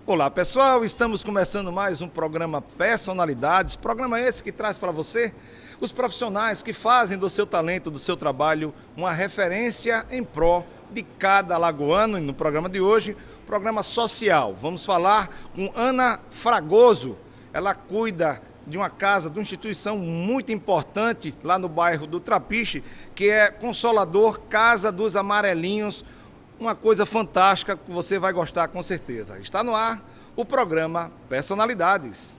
Olá pessoal, estamos começando mais um programa Personalidades, programa esse que traz para você os profissionais que fazem do seu talento, do seu trabalho, uma referência em prol de cada alagoano. E no programa de hoje, programa social, vamos falar com Ana Fragoso. Ela cuida de uma casa, de uma instituição muito importante lá no bairro do Trapiche, que é Consolador Casa dos Amarelinhos. Uma coisa fantástica que você vai gostar com certeza. Está no ar o programa Personalidades.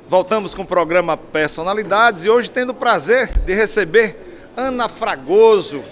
Voltamos com o programa Personalidades e hoje tendo o prazer de receber Ana Fragoso,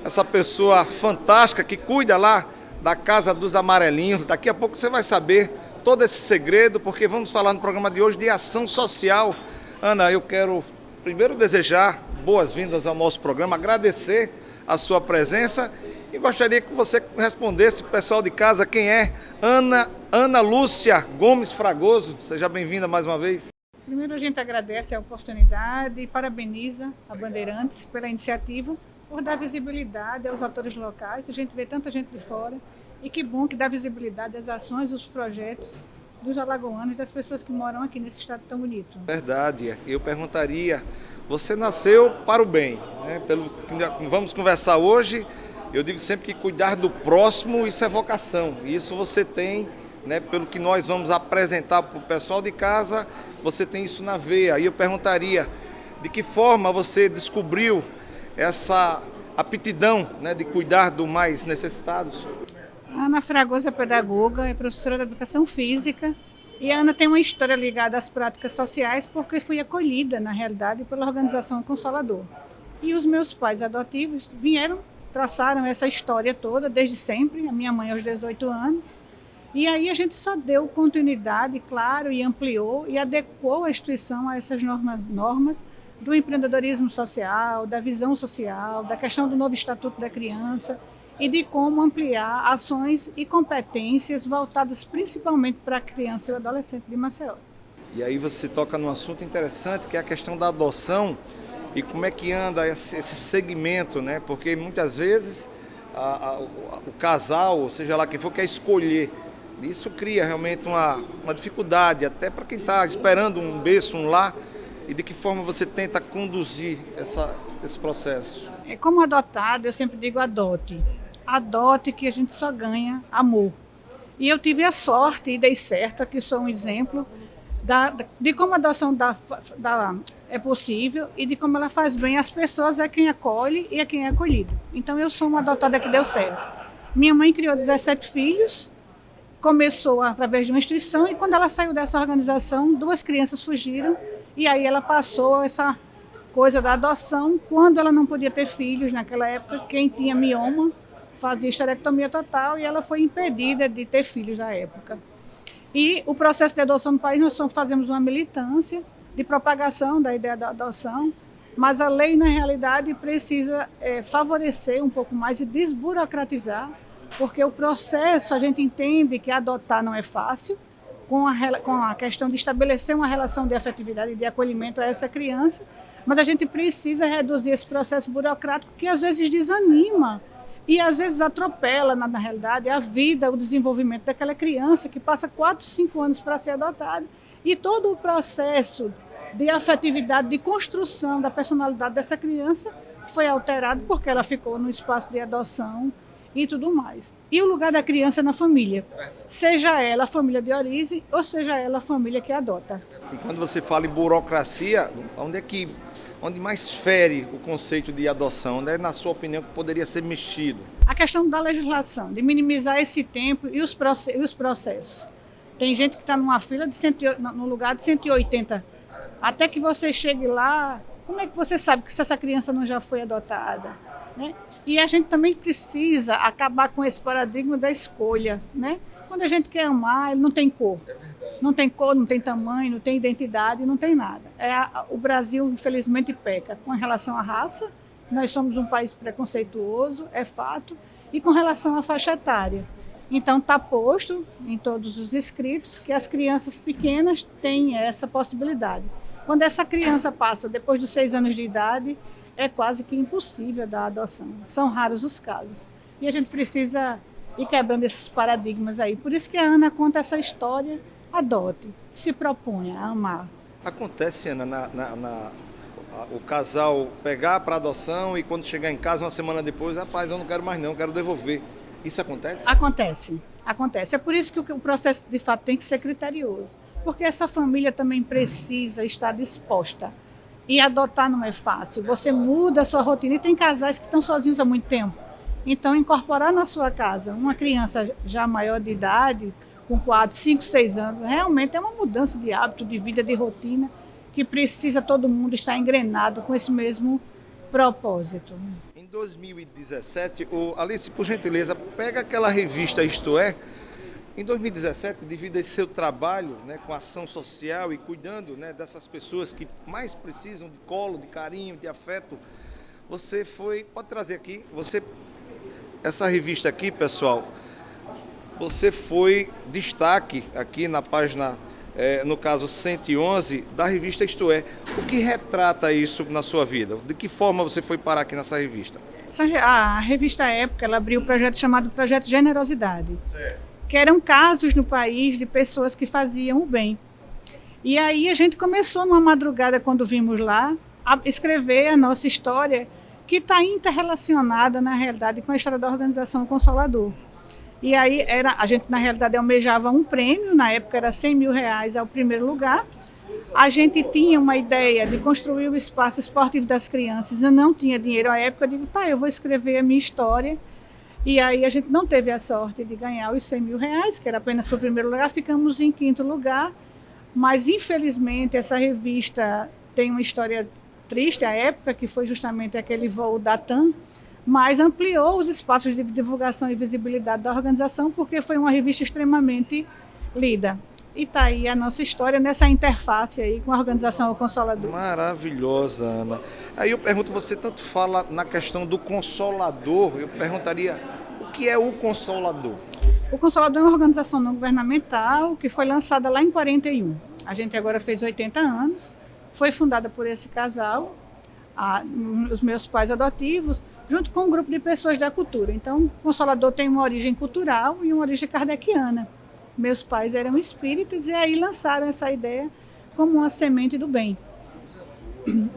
essa pessoa fantástica que cuida lá da Casa dos Amarelinhos. Daqui a pouco você vai saber todo esse segredo, porque vamos falar no programa de hoje de ação social. Ana, eu quero primeiro desejar boas-vindas ao nosso programa, agradecer a sua presença e gostaria que você respondesse para o pessoal de casa quem é Ana Lúcia Gomes Fragoso. Seja bem-vinda mais uma vez. Primeiro a gente agradece a oportunidade e parabeniza a Bandeirantes pela iniciativa, por dar visibilidade aos atores locais. A gente vê tanta gente de fora e que bom que dá visibilidade às ações, os projetos dos alagoanos e das pessoas que moram aqui nesse estado tão bonito. Verdade. Eu perguntaria, você nasceu para o bem, né? Pelo que vamos conversar hoje, eu digo sempre que cuidar do próximo, isso é vocação. Isso você tem, né? Pelo que nós vamos apresentar para o pessoal de casa, você tem isso na veia. E eu perguntaria, de que forma você descobriu essa aptidão, né, de cuidar dos mais necessitados? A Ana Fragoso é pedagoga, é professora de educação física e a Ana tem uma história ligada às práticas sociais porque fui acolhida, na realidade, pela organização Consolador. E os meus pais adotivos traçaram essa história toda desde sempre, a minha mãe aos 18 anos. E aí a gente só deu continuidade, claro, e ampliou e adequou a instituição a essas normas do empreendedorismo social, da visão social, da questão do novo Estatuto da Criança e de como ampliar ações e competências voltadas principalmente para a criança e o adolescente de Maceió. E aí você toca num assunto interessante, que é a questão da adoção e como é que anda esse segmento, né? Porque muitas vezes o casal, seja lá quem for, quer escolher. Isso cria realmente uma dificuldade, até para quem está esperando um berço, um lar. E de que forma você tenta conduzir esse processo? Como adotado, eu sempre digo adote. Adote que a gente só ganha amor. E eu tive a sorte e dei certo, aqui sou um exemplo, de como a adoção é possível e de como ela faz bem às pessoas, é quem acolhe e é quem é acolhido. Então eu sou uma adotada que deu certo. Minha mãe criou 17 filhos, começou através de uma instituição e quando ela saiu dessa organização, 2 crianças fugiram. E aí ela passou essa coisa da adoção, quando ela não podia ter filhos naquela época, quem tinha mioma fazia esterectomia total e ela foi impedida de ter filhos na época. E o processo de adoção no país, nós fazemos uma militância de propagação da ideia da adoção, mas a lei, na realidade, precisa favorecer um pouco mais e desburocratizar, porque o processo, a gente entende que adotar não é fácil, com a questão de estabelecer uma relação de afetividade e de acolhimento a essa criança, mas a gente precisa reduzir esse processo burocrático que às vezes desanima e às vezes atropela, na realidade, a vida, o desenvolvimento daquela criança que passa 4, 5 anos para ser adotada e todo o processo de afetividade, de construção da personalidade dessa criança foi alterado porque ela ficou no espaço de adoção e tudo mais. E o lugar da criança é na família, seja ela a família de origem ou seja ela a família que adota. E quando você fala em burocracia, onde mais fere o conceito de adoção? Onde é, na sua opinião, que poderia ser mexido? A questão da legislação, de minimizar esse tempo e os processos. Tem gente que está numa fila no lugar de 180. Até que você chegue lá, como é que você sabe que essa criança não já foi adotada? Né? E a gente também precisa acabar com esse paradigma da escolha, né? Quando a gente quer amar, ele não tem cor. Não tem cor, não tem tamanho, não tem identidade, não tem nada. O Brasil, infelizmente, peca com relação à raça. Nós somos um país preconceituoso, é fato. E com relação à faixa etária. Então, está posto em todos os escritos que as crianças pequenas têm essa possibilidade. Quando essa criança passa, depois dos 6 anos de idade, é quase que impossível dar adoção. São raros os casos. E a gente precisa ir quebrando esses paradigmas aí. Por isso que a Ana conta essa história, adote, se proponha a amar. Acontece, Ana, o casal pegar para adoção e quando chegar em casa uma semana depois, rapaz, eu não quero mais não, quero devolver. Isso acontece? Acontece. É por isso que o processo de fato tem que ser criterioso. Porque essa família também precisa estar disposta. E adotar não é fácil. Você muda a sua rotina e tem casais que estão sozinhos há muito tempo. Então, incorporar na sua casa uma criança já maior de idade, com 4, 5, 6 anos, realmente é uma mudança de hábito, de vida, de rotina, que precisa todo mundo estar engrenado com esse mesmo propósito. Em 2017, Alice, por gentileza, pega aquela revista Isto É. Em 2017, devido a esse seu trabalho, né, com ação social e cuidando, né, dessas pessoas que mais precisam de colo, de carinho, de afeto, você pode trazer aqui, essa revista aqui, pessoal, você foi destaque aqui na página, no caso 111, da revista Isto É. O que retrata isso na sua vida? De que forma você foi parar aqui nessa revista? A revista Época, ela abriu um projeto chamado Projeto Generosidade. Certo. Que eram casos no país de pessoas que faziam o bem. E aí a gente começou numa madrugada, quando vimos lá, a escrever a nossa história, que está interrelacionada, na realidade, com a história da organização Consolador. E aí a gente, na realidade, almejava um prêmio, na época era R$100 mil ao primeiro lugar. A gente tinha uma ideia de construir o espaço esportivo das crianças, eu não tinha dinheiro à época, eu digo, eu vou escrever a minha história. E aí a gente não teve a sorte de ganhar os R$100 mil, que era apenas para o primeiro lugar, ficamos em quinto lugar, mas infelizmente essa revista tem uma história triste, à época, que foi justamente aquele voo da TAM, mas ampliou os espaços de divulgação e visibilidade da organização, porque foi uma revista extremamente lida. E está aí a nossa história nessa interface aí com a organização O Consolador. Maravilhosa, Ana. Aí eu pergunto, você tanto fala na questão do Consolador, eu perguntaria, o que é o Consolador? O Consolador é uma organização não governamental que foi lançada lá em 41. A gente agora fez 80 anos, foi fundada por esse casal, os meus pais adotivos, junto com um grupo de pessoas da cultura. Então, o Consolador tem uma origem cultural e uma origem kardeciana. Meus pais eram espíritas e aí lançaram essa ideia como uma semente do bem.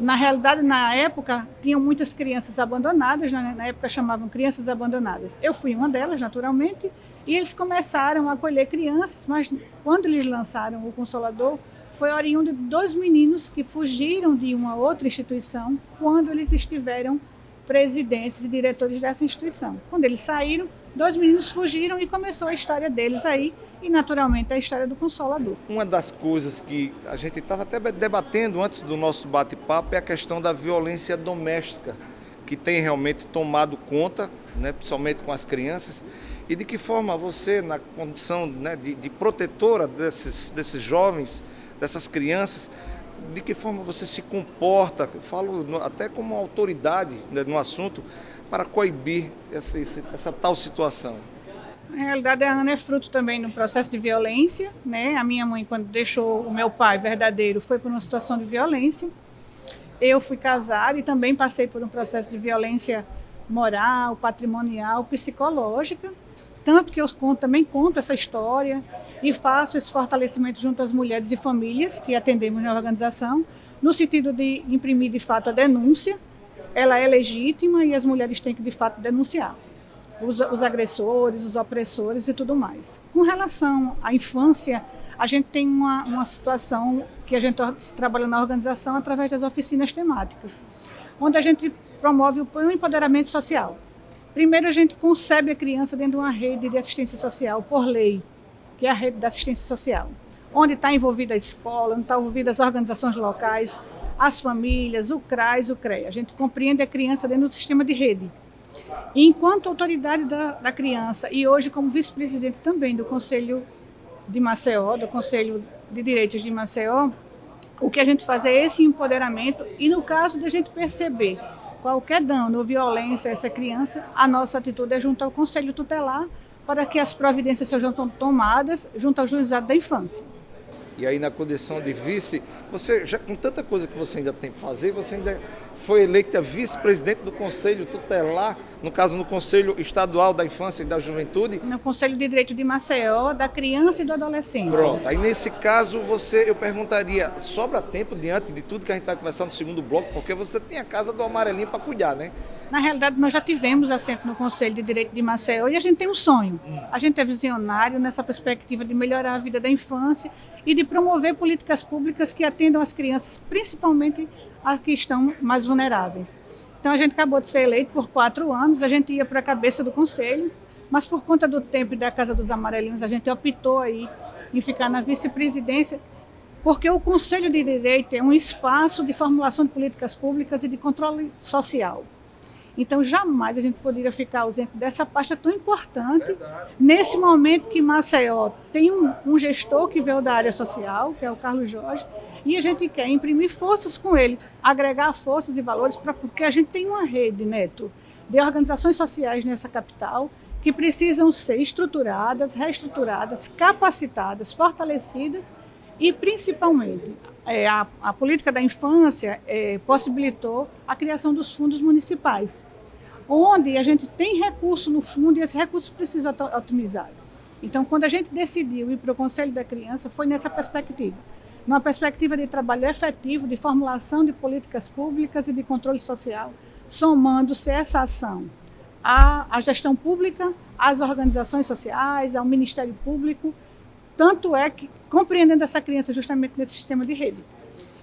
Na realidade, na época, tinham muitas crianças abandonadas, na época chamavam crianças abandonadas. Eu fui uma delas, naturalmente, e eles começaram a acolher crianças, mas quando eles lançaram o Consolador, foi oriundo de 2 meninos que fugiram de uma outra instituição quando eles estiveram presidentes e diretores dessa instituição. Quando eles saíram, 2 meninos fugiram e começou a história deles aí, e naturalmente a história do Consolador. Uma das coisas que a gente estava até debatendo antes do nosso bate-papo é a questão da violência doméstica, que tem realmente tomado conta, né, principalmente com as crianças, e de que forma você, na condição, né, de protetora desses jovens, dessas crianças, de que forma você se comporta, eu falo até como autoridade, né, no assunto, para coibir essa tal situação? Na realidade, a Ana é fruto também de um processo de violência, né? A minha mãe, quando deixou o meu pai verdadeiro, foi por uma situação de violência. Eu fui casada e também passei por um processo de violência moral, patrimonial, psicológica. Tanto que eu também conto essa história e faço esse fortalecimento junto às mulheres e famílias que atendemos na organização, no sentido de imprimir, de fato, a denúncia. Ela é legítima e as mulheres têm que, de fato, denunciar os agressores, os opressores e tudo mais. Com relação à infância, a gente tem uma situação que a gente trabalha na organização através das oficinas temáticas, onde a gente promove o empoderamento social. Primeiro, a gente concebe a criança dentro de uma rede de assistência social, por lei, que é a rede da assistência social, onde está envolvida a escola, onde está envolvida as organizações locais, as famílias, o CRAS, o CREA. A gente compreende a criança dentro do sistema de rede. E enquanto autoridade da criança, e hoje como vice-presidente também do Conselho de Maceió, do Conselho de Direitos de Maceió, o que a gente faz é esse empoderamento e no caso de a gente perceber qualquer dano ou violência a essa criança, a nossa atitude é junto ao Conselho Tutelar para que as providências sejam tomadas junto ao Juizado da Infância. E aí na condição de vice, você já com tanta coisa que você ainda tem que fazer, você ainda foi eleita vice-presidente do Conselho Tutelar, no caso no Conselho Estadual da Infância e da Juventude. No Conselho de Direito de Maceió, da criança e do adolescente. Pronto, aí nesse caso eu perguntaria, sobra tempo diante de tudo que a gente vai conversar no segundo bloco, porque você tem a Casa do Amarelinho para cuidar, né? Na realidade, nós já tivemos assento no Conselho de Direito de Maceió e a gente tem um sonho. A gente é visionário nessa perspectiva de melhorar a vida da infância e de promover políticas públicas que atendam as crianças, principalmente as que estão mais vulneráveis. Então, a gente acabou de ser eleito por 4 anos, a gente ia para a cabeça do Conselho, mas por conta do tempo e da Casa dos Amarelinhos, a gente optou aí em ficar na vice-presidência, porque o Conselho de Direito é um espaço de formulação de políticas públicas e de controle social. Então, jamais a gente poderia ficar ausente dessa pasta tão importante. Verdade. Nesse momento que Maceió tem um gestor que veio da área social, que é o Carlos Jorge, e a gente quer imprimir forças com ele, agregar forças e valores, porque a gente tem uma rede, Neto, de organizações sociais nessa capital que precisam ser estruturadas, reestruturadas, capacitadas, fortalecidas e, principalmente, a política da infância possibilitou a criação dos fundos municipais, onde a gente tem recurso no fundo e esse recurso precisa ser otimizado. Então, quando a gente decidiu ir para o Conselho da Criança, foi nessa perspectiva. Numa perspectiva de trabalho efetivo, de formulação de políticas públicas e de controle social, somando-se essa ação à gestão pública, às organizações sociais, ao Ministério Público, tanto é que compreendendo essa criança justamente nesse sistema de rede.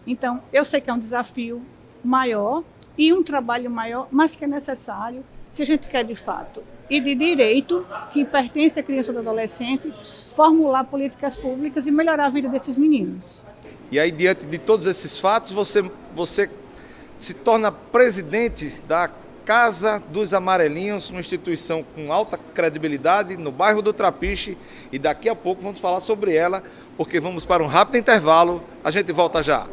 Então, eu sei que é um desafio maior e um trabalho maior, mas que é necessário se a gente quer de fato e de direito que pertence à criança e ao adolescente, formular políticas públicas e melhorar a vida desses meninos. E aí, diante de todos esses fatos, você se torna presidente da Casa dos Amarelinhos, uma instituição com alta credibilidade no bairro do Trapiche, e daqui a pouco vamos falar sobre ela, porque vamos para um rápido intervalo, a gente volta já.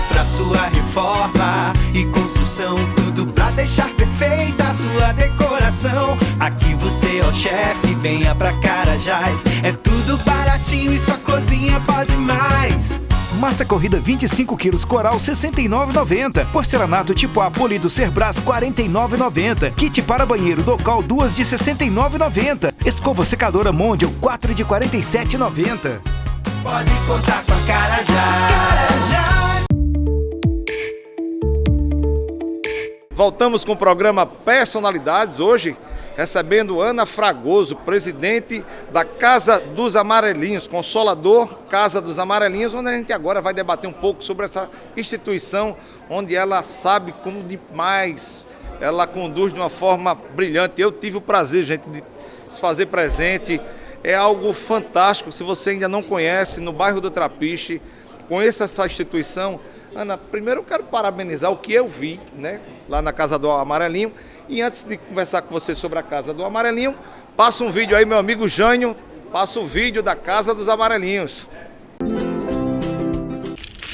Pra sua reforma e construção, tudo pra deixar perfeita a sua decoração. Aqui você é o chefe, venha pra Carajás, é tudo baratinho e sua cozinha pode mais. Massa corrida 25 quilos Coral R$ 69,90. Porcelanato tipo A polido Cerbras R$ 49,90. Kit para banheiro Docal 2 de R$ 69,90. Escova secadora Mondial 4 de R$ 47,90. Pode contar com a Carajás. Voltamos com o programa Personalidades, hoje recebendo Ana Fragoso, presidente da Casa dos Amarelinhos, Consolador Casa dos Amarelinhos, onde a gente agora vai debater um pouco sobre essa instituição, onde ela sabe como demais, ela conduz de uma forma brilhante. Eu tive o prazer, gente, de se fazer presente, é algo fantástico. Se você ainda não conhece, no bairro do Trapiche, conheça essa instituição. Ana, primeiro eu quero parabenizar o que eu vi, né, lá na Casa do Amarelinho. E antes de conversar com você sobre a Casa do Amarelinho, passa um vídeo aí, meu amigo Jânio, passa o vídeo da Casa dos Amarelinhos.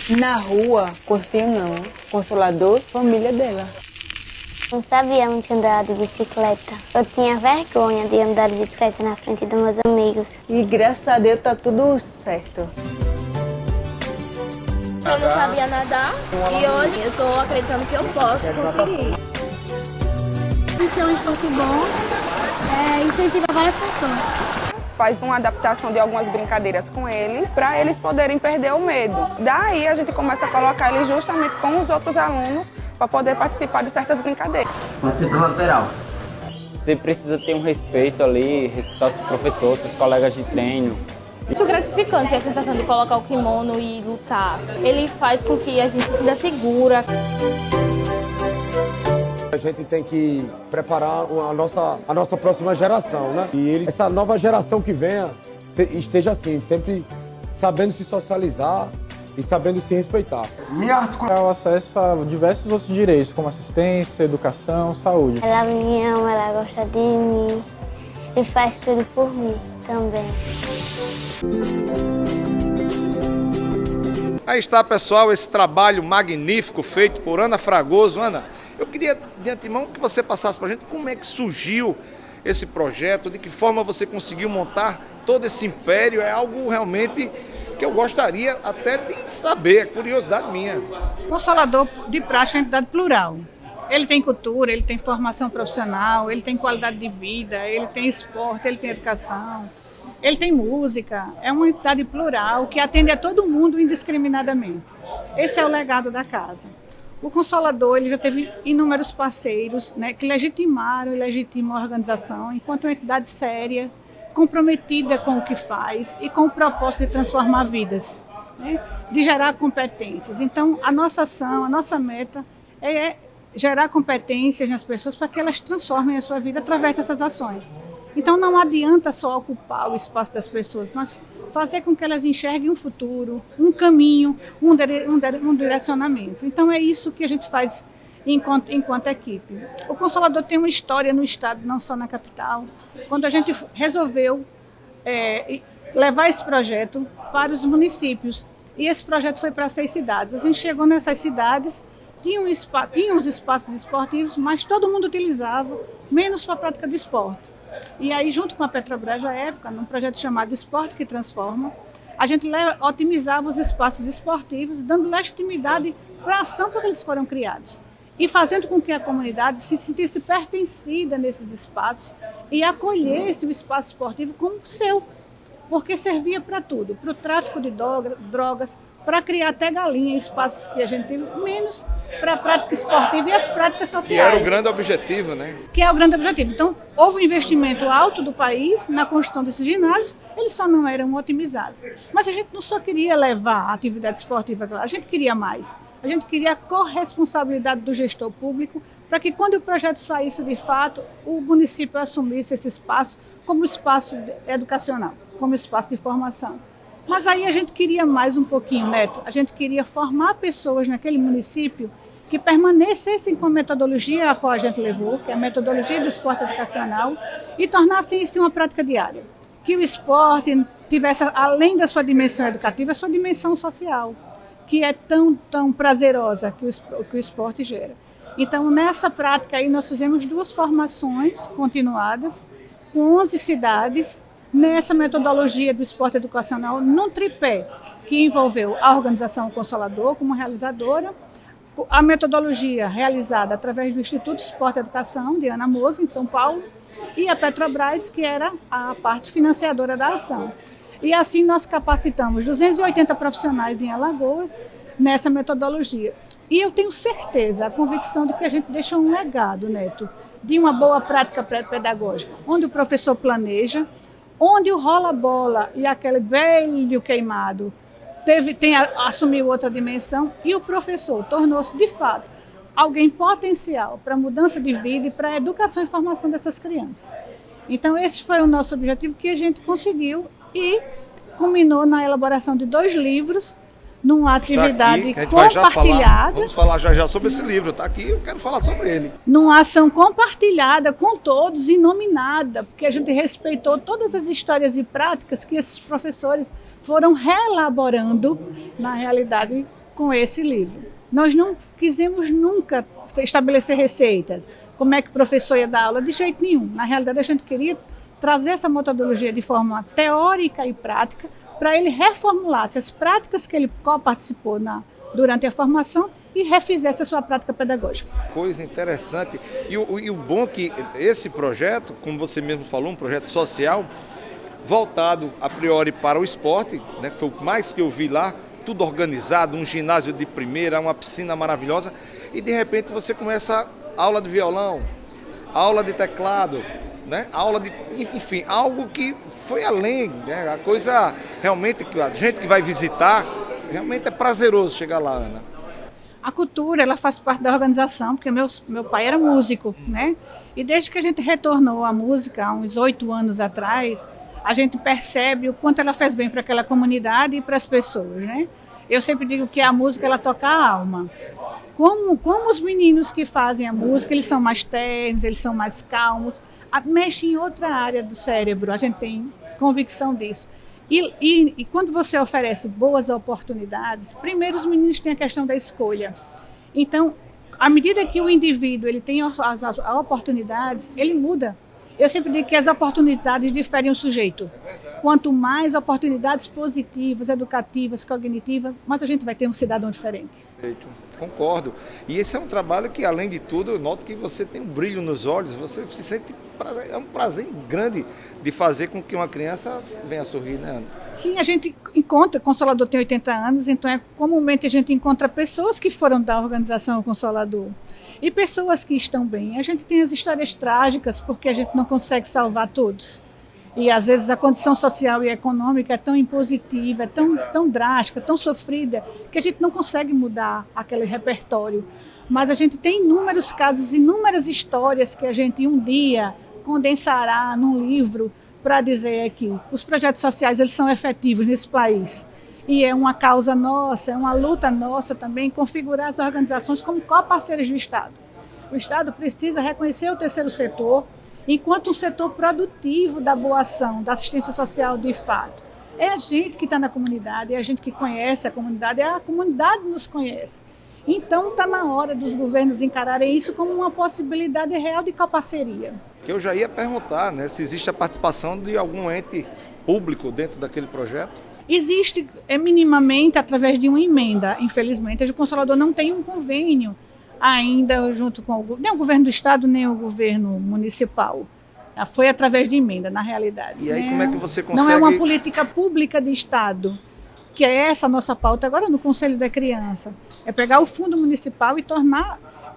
Na rua, curtiu não. Consolador, família dela. Não sabia onde andar de bicicleta. Eu tinha vergonha de andar de bicicleta na frente dos meus amigos. E graças a Deus tá tudo certo. Eu não sabia nadar e hoje eu tô acreditando que eu posso conseguir. Isso é um esporte bom, incentiva várias pessoas. Faz uma adaptação de algumas brincadeiras com eles, para eles poderem perder o medo. Daí a gente começa a colocar eles justamente com os outros alunos, para poder participar de certas brincadeiras. Você para lateral. Você precisa ter um respeito ali, respeitar seus professores, seus colegas de treino. Muito gratificante a sensação de colocar o kimono e lutar. Ele faz com que a gente se sinta segura. A gente tem que preparar a nossa próxima geração, né? E essa nova geração que venha esteja assim, sempre sabendo se socializar e sabendo se respeitar. É o acesso a diversos outros direitos, como assistência, educação, saúde. Ela me ama, ela gosta de mim e faz tudo por mim também. Aí está, pessoal, esse trabalho magnífico feito por Ana Fragoso. Ana, eu queria de antemão que você passasse para a gente como é que surgiu esse projeto, de que forma você conseguiu montar todo esse império, é algo realmente que eu gostaria até de saber, é curiosidade minha. O Consolador de Praxe é uma entidade plural. Ele tem cultura, ele tem formação profissional, ele tem qualidade de vida, ele tem esporte, ele tem educação, ele tem música. É uma entidade plural que atende a todo mundo indiscriminadamente. Esse é o legado da casa. O Consolador ele já teve inúmeros parceiros, né, que legitimaram e legitimam a organização enquanto uma entidade séria, comprometida com o que faz e com o propósito de transformar vidas, né, de gerar competências. Então, a nossa ação, a nossa meta é gerar competências nas pessoas para que elas transformem a sua vida através dessas ações. Então, não adianta só ocupar o espaço das pessoas, mas fazer com que elas enxerguem um futuro, um caminho, um direcionamento. Então, é isso que a gente faz enquanto equipe. O Consolador tem uma história no estado, não só na capital. Quando a gente resolveu levar esse projeto para os municípios, e esse projeto foi para 6 cidades. A gente chegou nessas cidades, tinha os espaços esportivos, mas todo mundo utilizava, menos para a prática do esporte. E aí, junto com a Petrobras, à época, num projeto chamado Esporte que Transforma, a gente otimizava os espaços esportivos, dando legitimidade para a ação para que eles foram criados. E fazendo com que a comunidade se sentisse pertencida nesses espaços e acolhesse o espaço esportivo como seu, porque servia para tudo, para o tráfico de drogas, para criar até galinha em espaços que a gente teve, menos para a prática esportiva e as práticas sociais. Que era o grande objetivo, né? Que é o grande objetivo. Então, houve um investimento alto do país na construção desses ginásios, eles só não eram otimizados. Mas a gente não só queria levar a atividade esportiva, a gente queria mais. A gente queria a corresponsabilidade do gestor público para que, quando o projeto saísse de fato, o município assumisse esse espaço como espaço educacional, como espaço de formação. Mas aí a gente queria mais um pouquinho, Neto. A gente queria formar pessoas naquele município que permanecessem com a metodologia a qual a gente levou, que é a metodologia do esporte educacional, e tornassem isso uma prática diária. Que o esporte tivesse, além da sua dimensão educativa, a sua dimensão social, que é tão prazerosa que o esporte gera. Então, nessa prática aí, nós fizemos 2 formações continuadas, com 11 cidades, nessa metodologia do esporte educacional, num tripé, que envolveu a organização Consolador como realizadora, a metodologia realizada através do Instituto Esporte e Educação, de Ana Moza, em São Paulo, e a Petrobras, que era a parte financiadora da ação. E assim nós capacitamos 280 profissionais em Alagoas nessa metodologia. E eu tenho certeza, a convicção de que a gente deixa um legado, Neto, de uma boa prática pedagógica, onde o professor planeja, onde o rola-bola e aquele velho queimado assumiu outra dimensão, e o professor tornou-se, de fato, alguém potencial para a mudança de vida e para a educação e formação dessas crianças. Então, esse foi o nosso objetivo, que a gente conseguiu e culminou na elaboração de 2 livros, numa atividade compartilhada. Vamos falar já sobre esse livro, está aqui, eu quero falar sobre ele. Numa ação compartilhada com todos e nominada, porque a gente respeitou todas as histórias e práticas que esses professores foram reelaborando, na realidade, com esse livro. Nós não quisemos nunca estabelecer receitas, como é que o professor ia dar aula, de jeito nenhum. Na realidade, a gente queria trazer essa metodologia de forma teórica e prática, para ele reformulasse as práticas que ele participou durante a formação e refizesse a sua prática pedagógica. Coisa interessante. E o bom é que esse projeto, como você mesmo falou, um projeto social, voltado a priori para o esporte, né, que foi o mais que eu vi lá, tudo organizado, um ginásio de primeira, uma piscina maravilhosa, e de repente você começa aula de violão, aula de teclado, né? Aula de, enfim, algo que foi além, né? A coisa realmente, a gente que vai visitar, realmente é prazeroso chegar lá, Ana. A cultura, ela faz parte da organização, porque meu pai era músico, né? E desde que a gente retornou à música, há uns 8 anos atrás, a gente percebe o quanto ela faz bem para aquela comunidade e para as pessoas, né? Eu sempre digo que a música, ela toca a alma. Como os meninos que fazem a música, eles são mais ternos, eles são mais calmos, mexe em outra área do cérebro, a gente tem convicção disso. E quando você oferece boas oportunidades, primeiro os meninos têm a questão da escolha. Então, à medida que o indivíduo ele tem as oportunidades, ele muda. Eu sempre digo que as oportunidades diferem o sujeito. Quanto mais oportunidades positivas, educativas, cognitivas, mais a gente vai ter um cidadão diferente. Perfeito, concordo. E esse é um trabalho que, além de tudo, eu noto que você tem um brilho nos olhos, você se sente é um prazer grande de fazer com que uma criança venha a sorrir, né, Ana? Sim, a gente encontra, o Consolador tem 80 anos, então comumente a gente encontra pessoas que foram da organização Consolador. E pessoas que estão bem. A gente tem as histórias trágicas, porque a gente não consegue salvar todos. E às vezes a condição social e econômica é tão impositiva, é tão drástica, tão sofrida, que a gente não consegue mudar aquele repertório. Mas a gente tem inúmeros casos, inúmeras histórias que a gente um dia condensará num livro para dizer que os projetos sociais eles são efetivos nesse país. E é uma causa nossa, é uma luta nossa também configurar as organizações como co-parceiras do Estado. O Estado precisa reconhecer o terceiro setor enquanto um setor produtivo da boa ação, da assistência social de fato. É a gente que está na comunidade, é a gente que conhece a comunidade nos conhece. Então está na hora dos governos encararem isso como uma possibilidade real de co-parceria. Eu já ia perguntar, né, se existe a participação de algum ente público dentro daquele projeto. Existe minimamente através de uma emenda. Infelizmente, o Consolador não tem um convênio ainda junto com nem o governo do estado, nem o governo municipal. Foi através de emenda, na realidade. E aí, como é que você consegue... Não é uma política pública de estado, que é essa a nossa pauta agora no Conselho da Criança. É pegar o fundo municipal e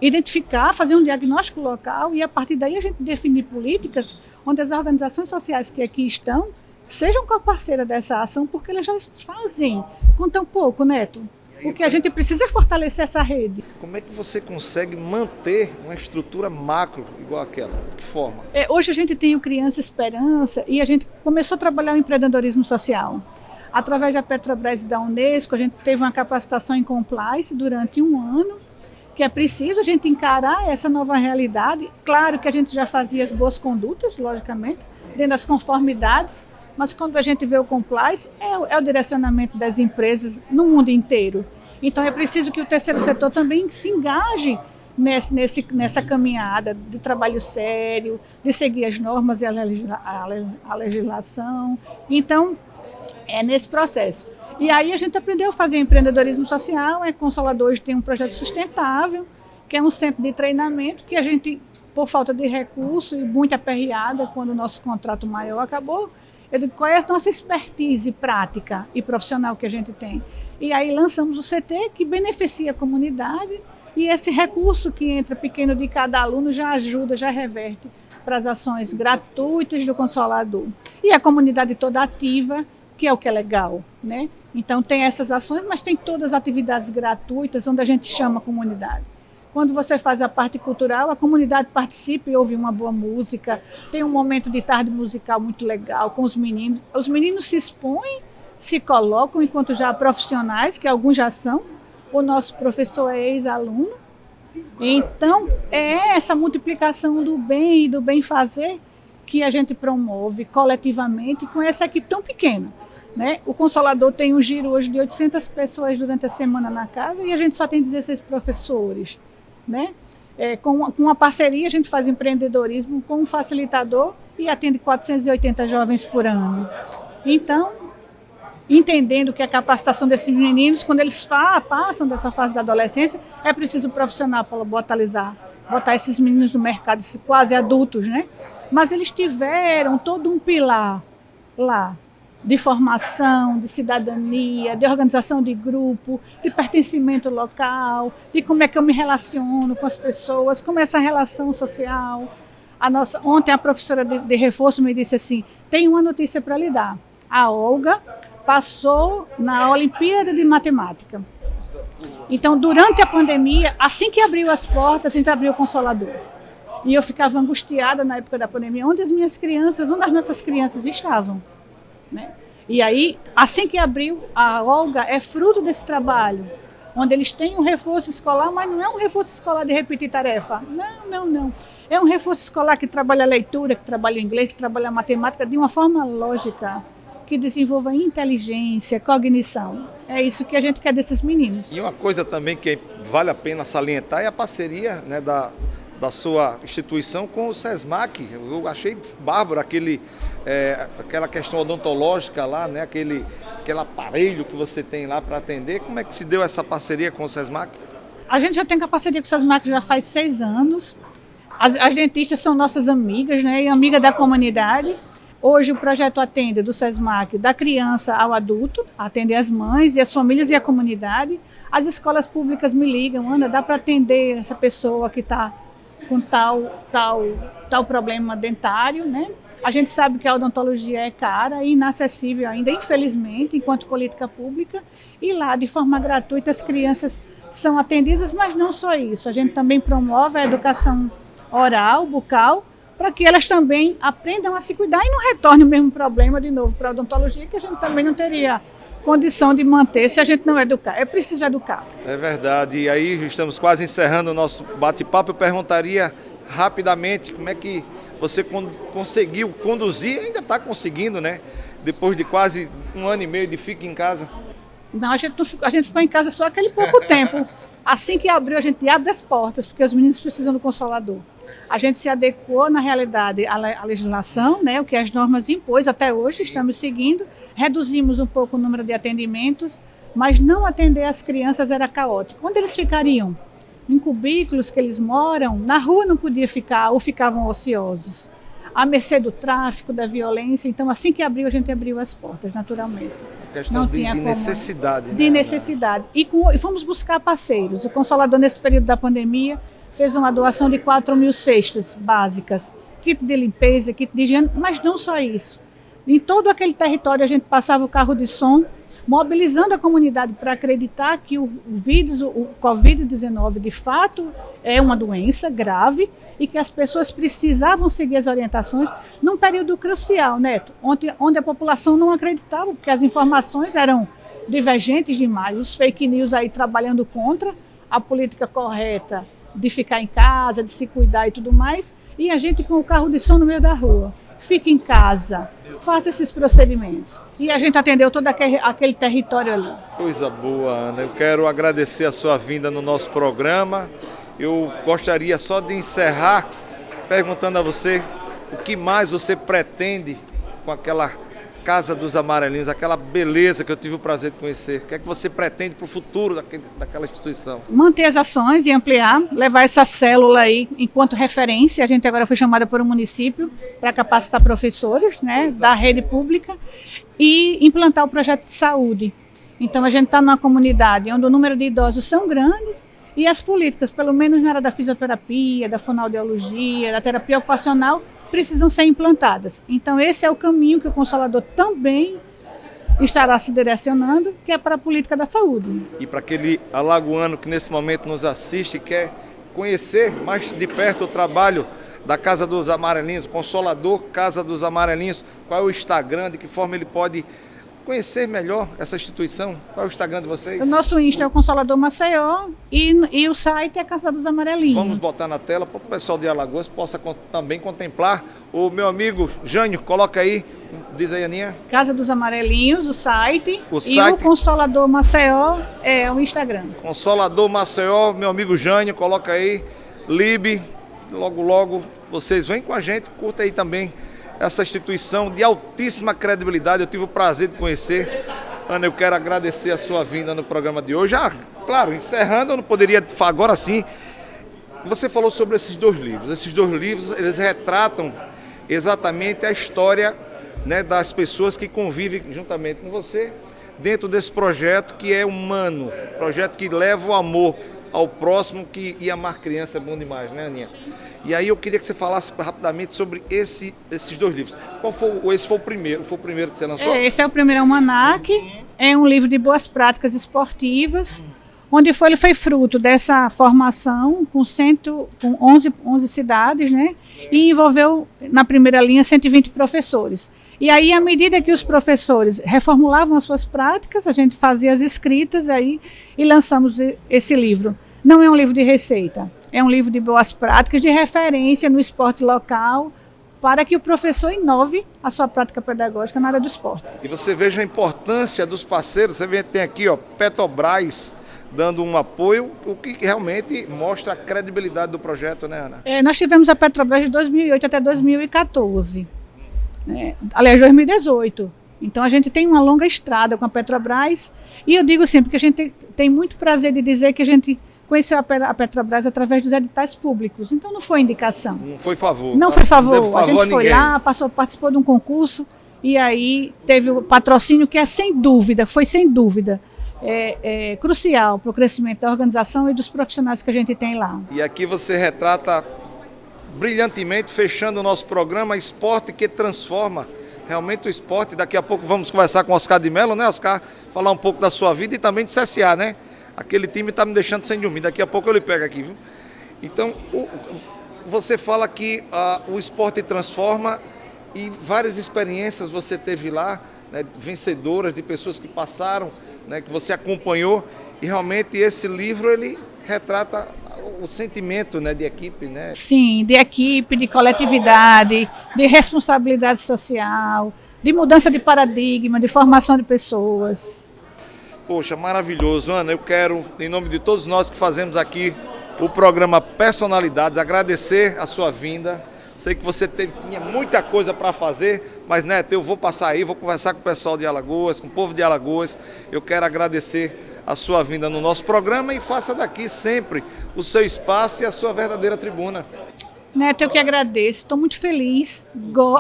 identificar, fazer um diagnóstico local e, a partir daí, a gente definir políticas onde as organizações sociais que aqui estão sejam co-parceiras dessa ação, porque elas já fazem com tão pouco, Neto. O que a gente precisa é fortalecer essa rede. Como é que você consegue manter uma estrutura macro igual aquela? De que forma? Hoje a gente tem o Criança Esperança e a gente começou a trabalhar o empreendedorismo social. Através da Petrobras e da Unesco, a gente teve uma capacitação em compliance durante um ano, que é preciso a gente encarar essa nova realidade. Claro que a gente já fazia as boas condutas, logicamente, dentro das conformidades, mas quando a gente vê o compliance, é o direcionamento das empresas no mundo inteiro. Então é preciso que o terceiro setor também se engaje nessa caminhada de trabalho sério, de seguir as normas e a legislação. Então, é nesse processo. E aí a gente aprendeu a fazer empreendedorismo social. A Consolador hoje tem um projeto sustentável, que é um centro de treinamento que a gente, por falta de recurso e muita aperreada, quando o nosso contrato maior acabou, eu digo, qual é a nossa expertise prática e profissional que a gente tem? E aí lançamos o CT, que beneficia a comunidade, e esse recurso que entra pequeno de cada aluno já ajuda, já reverte para as ações gratuitas do Consolador. E a comunidade toda ativa, que é o que é legal, né? Então tem essas ações, mas tem todas as atividades gratuitas, onde a gente chama a comunidade. Quando você faz a parte cultural, a comunidade participa e ouve uma boa música. Tem um momento de tarde musical muito legal com os meninos. Os meninos se expõem, se colocam enquanto já profissionais, que alguns já são. O nosso professor é ex-aluno. Então, é essa multiplicação do bem e do bem fazer que a gente promove coletivamente com essa equipe tão pequena, né? O Consolador tem um giro hoje de 800 pessoas durante a semana na casa e a gente só tem 16 professores. Né? Com uma parceria a gente faz empreendedorismo com um facilitador e atende 480 jovens por ano. Então, entendendo que a capacitação desses meninos, quando eles passam dessa fase da adolescência, é preciso um profissional para botar esses meninos no mercado, esses quase adultos, né? Mas eles tiveram todo um pilar lá, de formação, de cidadania, de organização de grupo, de pertencimento local, de como é que eu me relaciono com as pessoas, como é essa relação social. Ontem a professora de reforço me disse assim, tem uma notícia para lhe dar. A Olga passou na Olimpíada de Matemática. Então, durante a pandemia, assim que abriu as portas, a gente abriu o Consolador. E eu ficava angustiada na época da pandemia, onde as nossas crianças estavam. Né? E aí, assim que abriu, a Olga é fruto desse trabalho, onde eles têm um reforço escolar, mas não é um reforço escolar de repetir tarefa. Não. É um reforço escolar que trabalha a leitura, que trabalha o inglês, que trabalha a matemática de uma forma lógica, que desenvolva inteligência, cognição. É isso que a gente quer desses meninos. E uma coisa também que vale a pena salientar é a parceria, né, da sua instituição com o SESMAC. Eu achei bárbaro aquela questão odontológica lá, né? Aquele aparelho que você tem lá para atender. Como é que se deu essa parceria com o SESMAC? A gente já tem parceria com o SESMAC já faz 6 anos. As dentistas são nossas amigas, né? E amiga da comunidade. Hoje o projeto atende do SESMAC da criança ao adulto, atende as mães e as famílias e a comunidade. As escolas públicas me ligam, Ana, dá para atender essa pessoa que está com tal problema dentário, né? A gente sabe que a odontologia é cara e inacessível ainda, infelizmente, enquanto política pública. E lá, de forma gratuita, as crianças são atendidas, mas não só isso. A gente também promove a educação oral, bucal, para que elas também aprendam a se cuidar e não retornem o mesmo problema de novo para a odontologia, que a gente também não teria condição de manter se a gente não educar. É preciso educar. É verdade. E aí estamos quase encerrando o nosso bate-papo. Eu perguntaria rapidamente como é que você conseguiu conduzir, ainda está conseguindo, né? Depois de quase 1 ano e meio de fica em casa. Não, a gente ficou em casa só aquele pouco tempo. Assim que abriu, a gente abre as portas, porque os meninos precisam do Consolador. A gente se adequou, na realidade, à legislação, né? O que as normas impôs até hoje, estamos seguindo. Reduzimos um pouco o número de atendimentos, mas não atender as crianças era caótico. Onde eles ficariam? Em cubículos que eles moram, na rua não podia ficar, ou ficavam ociosos. À mercê do tráfico, da violência. Então, assim que abriu, a gente abriu as portas, naturalmente. Questão de necessidade. De necessidade. E fomos buscar parceiros. O Consolador, nesse período da pandemia, fez uma doação de 4.000 cestas básicas. Kit de limpeza, kit de higiene, mas não só isso. Em todo aquele território a gente passava o carro de som, mobilizando a comunidade para acreditar que o Covid-19 de fato é uma doença grave e que as pessoas precisavam seguir as orientações num período crucial, Neto, onde a população não acreditava, porque as informações eram divergentes demais, os fake news aí trabalhando contra a política correta de ficar em casa, de se cuidar e tudo mais, e a gente com o carro de som no meio da rua. Fique em casa, faça esses procedimentos. E a gente atendeu todo aquele território ali. Coisa boa, Ana. Eu quero agradecer a sua vinda no nosso programa. Eu gostaria só de encerrar perguntando a você o que mais você pretende com aquela Casa dos Amarelinhos, aquela beleza que eu tive o prazer de conhecer. O que é que você pretende para o futuro daquela instituição? Manter as ações e ampliar, levar essa célula aí enquanto referência. A gente agora foi chamada por um município para capacitar professores, né, da rede pública e implantar o projeto de saúde. Então a gente está numa comunidade onde o número de idosos são grandes e as políticas, pelo menos na área da fisioterapia, da fonoaudiologia, da terapia ocupacional, precisam ser implantadas. Então esse é o caminho que o Consolador também estará se direcionando, que é para a política da saúde. E para aquele alagoano que nesse momento nos assiste e quer conhecer mais de perto o trabalho da Casa dos Amarelinhos, Consolador Casa dos Amarelinhos, qual é o Instagram, de que forma ele pode conhecer melhor essa instituição? Qual é o Instagram de vocês? O nosso Insta é o Consolador Maceió e o site é a Casa dos Amarelinhos. Vamos botar na tela para o pessoal de Alagoas possa também contemplar. O meu amigo Jânio, coloca aí, diz aí, Aninha. Casa dos Amarelinhos, o site. E o Consolador Maceió é o Instagram. Consolador Maceió, meu amigo Jânio, coloca aí. Lib, logo vocês vêm com a gente, curta aí também essa instituição de altíssima credibilidade. Eu tive o prazer de conhecer. Ana, eu quero agradecer a sua vinda no programa de hoje. Claro, encerrando, eu não poderia, agora sim, você falou sobre esses 2 livros. Esses 2 livros, eles retratam exatamente a história, né, das pessoas que convivem juntamente com você dentro desse projeto que é humano, projeto que leva o amor ao próximo, que e amar criança é bom demais, né, Aninha? E aí eu queria que você falasse rapidamente sobre esses 2 livros. Esse foi o primeiro que você lançou? Esse é o primeiro almanaque, é um livro de boas práticas esportivas, onde ele foi fruto dessa formação com 11 cidades, né? E envolveu, na primeira linha, 120 professores. E aí, à medida que os professores reformulavam as suas práticas, a gente fazia as escritas aí e lançamos esse livro. Não é um livro de receita, é um livro de boas práticas, de referência no esporte local, para que o professor inove a sua prática pedagógica na área do esporte. E você veja a importância dos parceiros, você tem aqui, ó, Petrobras, dando um apoio, o que realmente mostra a credibilidade do projeto, né, Ana? Nós tivemos a Petrobras de 2008 até 2014, aliás, 2018. Então a gente tem uma longa estrada com a Petrobras, e eu digo sempre que a gente tem muito prazer de dizer que a gente conheceu a Petrobras através dos editais públicos. Então não foi indicação. Não foi favor. Não foi favor. A gente foi lá, participou de um concurso, e aí teve o patrocínio que foi sem dúvida crucial para o crescimento da organização e dos profissionais que a gente tem lá. E aqui você retrata brilhantemente, fechando o nosso programa, Esporte que Transforma. Realmente o esporte, daqui a pouco vamos conversar com o Oscar de Mello, né, Oscar? Falar um pouco da sua vida e também de CSA, né? Aquele time está me deixando sem dormir, daqui a pouco eu lhe pego aqui, viu? Então, você fala que o esporte transforma, e várias experiências você teve lá, né, vencedoras, de pessoas que passaram, né, que você acompanhou, e realmente esse livro, ele retrata o sentimento, né, de equipe, né? Sim, de equipe, de coletividade, de responsabilidade social, de mudança de paradigma, de formação de pessoas. Poxa, maravilhoso, Ana. Eu quero, em nome de todos nós que fazemos aqui o programa Personalidades, agradecer a sua vinda. Sei que você tinha muita coisa para fazer, mas, Neto, eu vou passar aí, vou conversar com o pessoal de Alagoas, com o povo de Alagoas. Eu quero agradecer a sua vinda no nosso programa, e faça daqui sempre o seu espaço e a sua verdadeira tribuna. Neto, eu que agradeço, estou muito feliz.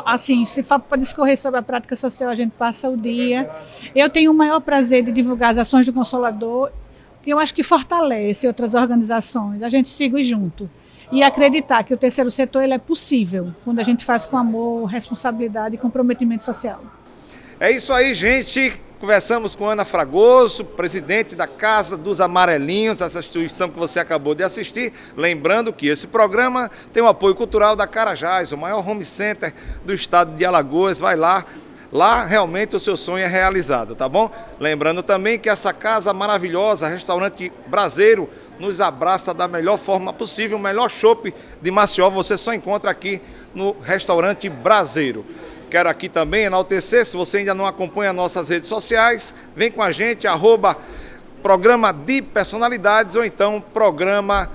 Assim, se for para discorrer sobre a prática social, a gente passa o dia. Eu tenho o maior prazer de divulgar as ações do Consolador, que eu acho que fortalece outras organizações. A gente siga junto e acreditar que o terceiro setor ele é possível, quando a gente faz com amor, responsabilidade e comprometimento social. É isso aí, gente. Conversamos com Ana Fragoso, presidente da Casa dos Amarelinhos, essa instituição que você acabou de assistir. Lembrando que esse programa tem o apoio cultural da Carajás, o maior home center do estado de Alagoas. Vai lá, realmente o seu sonho é realizado, tá bom? Lembrando também que essa casa maravilhosa, restaurante Braseiro, nos abraça da melhor forma possível. O melhor chopp de Maceió você só encontra aqui no restaurante Braseiro. Quero aqui também enaltecer, se você ainda não acompanha nossas redes sociais, vem com a gente, @programa de personalidades, ou então programa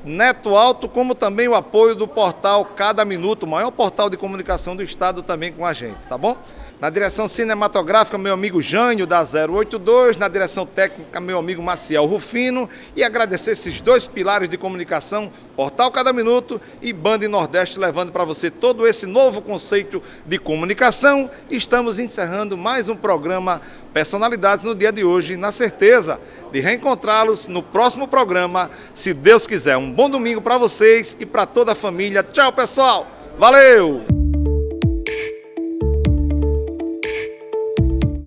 Neto Alto, como também o apoio do portal Cada Minuto, o maior portal de comunicação do estado, também com a gente, tá bom? Na direção cinematográfica, meu amigo Jânio, da 082, na direção técnica, meu amigo Maciel Rufino, e agradecer esses dois pilares de comunicação, Portal Cada Minuto e Band Nordeste, levando para você todo esse novo conceito de comunicação. Estamos encerrando mais um programa Personalidades no dia de hoje, na certeza de reencontrá-los no próximo programa, se Deus quiser. Um bom domingo para vocês e para toda a família. Tchau, pessoal! Valeu!